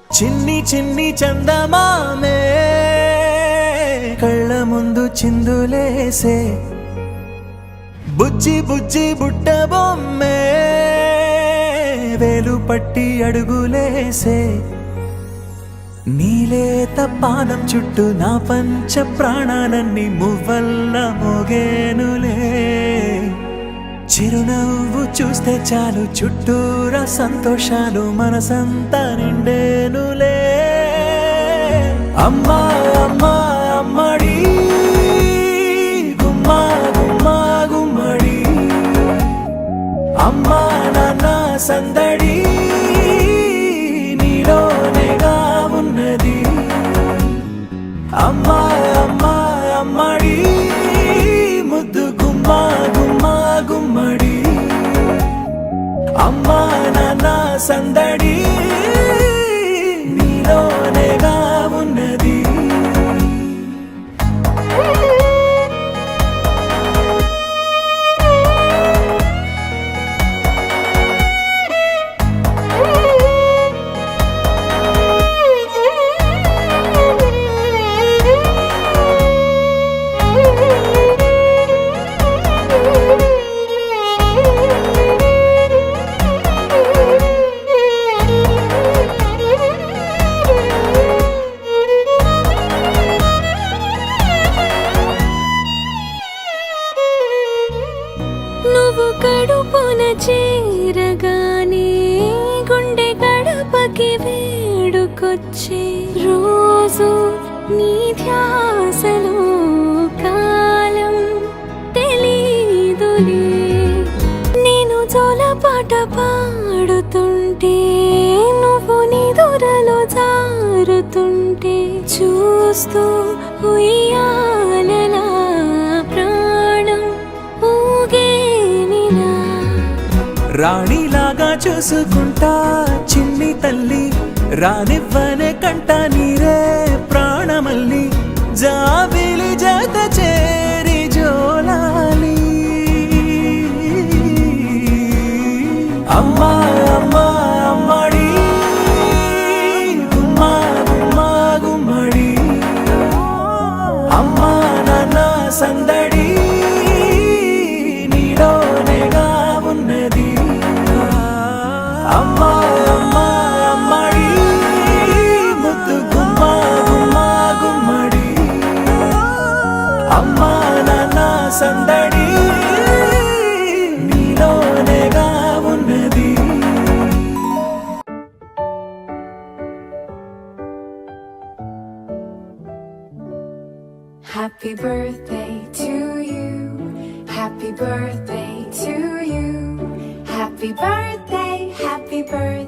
చిన్ని చిన్ని చందమామే కళ్ళ ముందు చిందులేసే బుజ్జి బుజ్జి బుట్ట బొమ్మే వేలు పట్టి అడుగులేసే నీలేత పానం చుట్టూ నా పంచ ప్రాణాలన్నీ మువ్వల్ల మోగేనులే చిరునవ్వు చూస్తే చాలు చుట్టూరా సంతోషాలు మనసంతా నిండేనులే అమ్మా అమ్మా అమ్మడి గుమ్మా గుమ్మా గుమ్మడి అమ్మా నాన్న సందడి నీలోనేగా ఉన్నది అమ్మా అమ్మా అమ్మడి ముద్దు గుమ్మా గుమ్మా గుమ్మడి అమ్మా నాన్న సందడి నీలోనేగా ఉన్నది కడుపున చేరగానే గుండె గడపకి వేడుకొచ్చే రోజు నీ ధ్యాసలో కాలం తెలీదులే నేను జోలపాట పాడుతుంటే నువ్వు నిదురలో జారుతుంటే చూస్తూ ఉయ్యాలలా ప్రాణం ఊగే రాణిలాగా చూసుకుంటా చిన్ని తల్లి రానివ్వనే కంట నీరే ప్రాణమల్లి జాబిలి జత చేరి జోలాలి అమ్మా అమ్మా అమ్మడి గుమ్మా గుమ్మా గుమ్మడి అమ్మా నాన్న సందడి నీలోనేగా ఉన్నది అమ్మా అమ్మా అమ్మడి ముద్దు గుమ్మా గుమ్మా గుమ్మడి అమ్మా నాన్న సందడి నీలోనేగా ఉన్నది Happy birthday to you. Happy birthday to you. Happy birthday, happy birthday.